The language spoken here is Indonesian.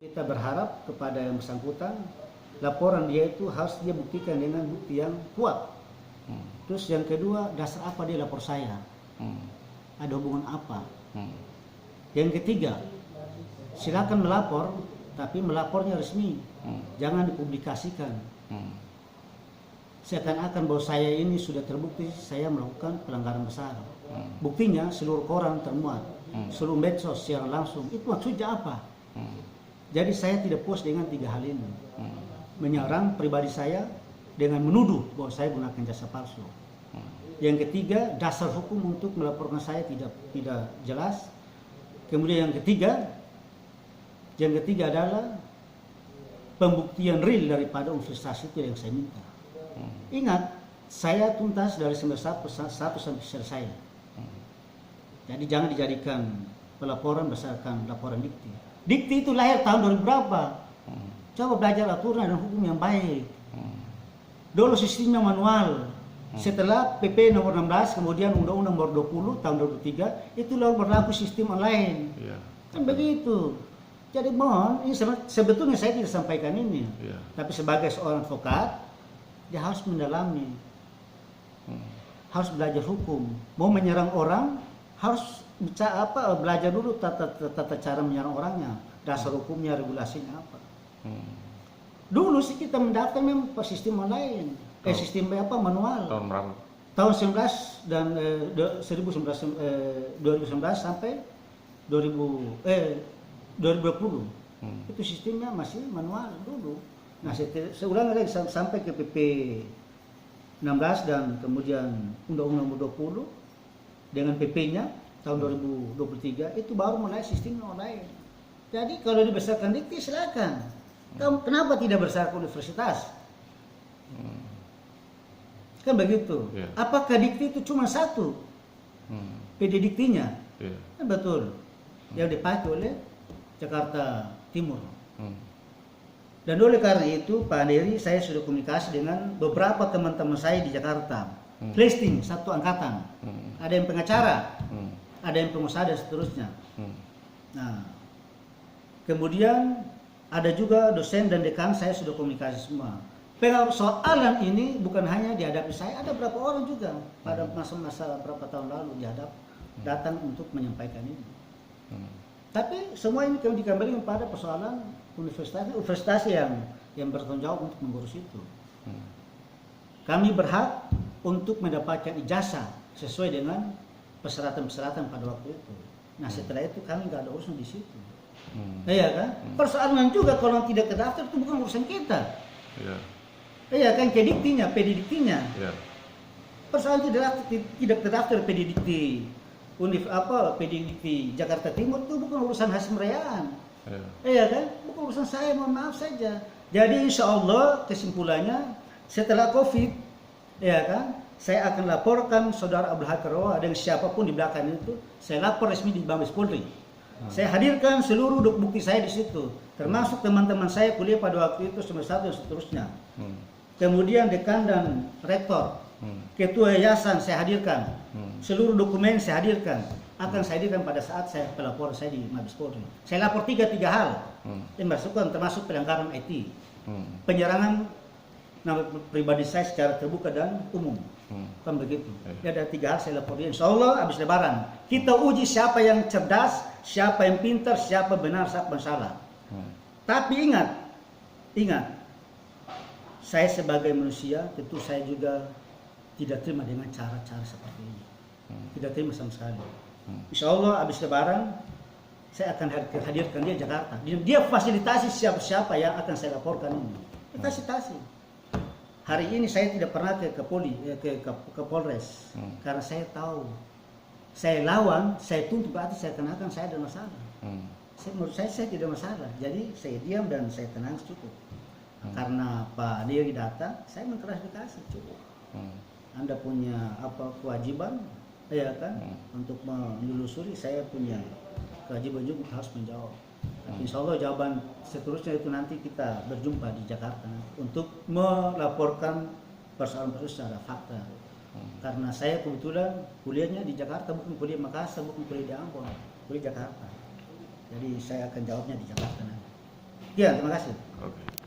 Kita berharap kepada yang bersangkutan, laporan dia itu harus dia buktikan dengan bukti yang kuat. Terus yang kedua, dasar apa dia lapor saya? Ada hubungan apa? Yang ketiga, silakan melapor, tapi melapornya resmi. Jangan dipublikasikan. Seakan-akan bahwa saya ini sudah terbukti saya melakukan pelanggaran besar. Buktinya seluruh koran termuat, seluruh medsos secara langsung. Itu maksudnya apa? Jadi saya tidak puas dengan tiga hal ini. Menyerang pribadi saya dengan menuduh bahwa saya gunakan jasa palsu. Yang ketiga, dasar hukum untuk melaporkan saya tidak jelas. Kemudian yang ketiga adalah pembuktian real daripada investasi itu yang saya minta. Ingat, saya tuntas dari semester 1 sampai selesai. Jadi jangan dijadikan pelaporan berdasarkan laporan dikti. Dikti itu lahir tahun 2000 berapa? Coba belajar aturan dan hukum yang baik. Dulu sistemnya manual. Setelah PP nomor 16, kemudian Undang-Undang nomor 20 tahun 2003, itu lalu berlaku sistem online. Kan begitu. Jadi mohon, ini sebetulnya saya tidak sampaikan ini. Tapi sebagai seorang advokat, dia harus mendalami. Harus belajar hukum. Mau menyerang orang, harus belajar dulu tata cara menyerang orangnya, dasar hukumnya, regulasinya apa. Dulu sih kita mendaftar memang sistem online, sistem manual. Tahun berapa? Tahun 19 dan 2019 sampai 2020. Itu sistemnya masih manual dulu. Nah, seulang lagi sampai ke PP 16 dan kemudian Undang-Undang nomor 20 dengan PP-nya tahun 2023 itu baru mulai sistem online. Jadi kalau dibesarkan dikti silakan. Kenapa tidak berdasarkan universitas? Kan begitu. Apakah dikti itu cuma satu? PD diktinya? Kan betul. Yang dipakai oleh Jakarta Timur. Dan oleh karena itu Pak Anderi, saya sudah komunikasi dengan beberapa teman-teman saya di Jakarta. Listing satu angkatan. Ada yang pengacara, ada yang pengusaha dan seterusnya. Nah, kemudian ada juga dosen dan dekan saya sudah komunikasi semua. Persoalan ini bukan hanya dihadapi saya, ada beberapa orang juga pada masa-masa berapa tahun lalu datang untuk menyampaikan ini. Tapi semua ini dikembalikan pada persoalan universitas yang bertanggung jawab untuk mengurus itu. Kami berhak untuk mendapatkan ijazah sesuai dengan persyaratan-persyaratan pada waktu itu. Nah, setelah itu kami nggak ada urusan di situ. Iya kan? Persoalan juga kalau tidak terdaftar itu bukan urusan kita. Iya kan, PD diktinya. Persoalan tidak terdaftar PD dikti PD dikti Jakarta Timur itu bukan urusan Hasim Rayaan. Iya kan? Bukan urusan saya, mohon maaf saja. Jadi insya Allah kesimpulannya setelah COVID, ya kan, saya akan laporkan saudara Abdul Hakirawa dan siapapun di belakang itu, saya lapor resmi di Mabes Polri. Saya hadirkan seluruh bukti saya di situ, termasuk teman-teman saya kuliah pada waktu itu semester 1 dan seterusnya. Kemudian dekan dan rektor, ketua yayasan saya hadirkan, seluruh dokumen saya hadirkan. Akan saya hadirkan pada saat saya pelapor saya di Mabes Polri. Saya lapor tiga hal yang termasuk pelanggaran IT, penyerangan nama pribadi saya secara terbuka dan umum. Kan begitu. Ya, ada 3 hal saya lapor. Insya Allah habis lebaran kita uji siapa yang cerdas, siapa yang pintar, siapa benar, siapa salah. Tapi ingat, saya sebagai manusia tentu saya juga tidak terima dengan cara-cara seperti ini. Tidak terima sama sekali. Insya Allah habis lebaran saya akan hadirkan dia Jakarta. Dia fasilitasi siapa-siapa yang akan saya laporkan ini. Fasilitasi. Hari ini saya tidak pernah ke Polres karena saya tahu saya lawan, saya tuntut berarti saya kenakan saya ada masalah. Menurut saya tidak masalah. Jadi saya diam dan saya tenang cukup. Karena Pak Dewi datang, saya mengklarifikasi cukup. Anda punya kewajiban, ya kan, untuk menelusuri, saya punya kewajiban juga harus menjawab. Tapi insya Allah jawaban seterusnya itu nanti kita berjumpa di Jakarta untuk melaporkan persoalan secara fakta. Karena saya kebetulan kuliahnya di Jakarta, bukan kuliah Makassar, bukan kuliah di Ambon, kuliah Jakarta. Jadi saya akan jawabnya di Jakarta nanti. Ya, terima kasih.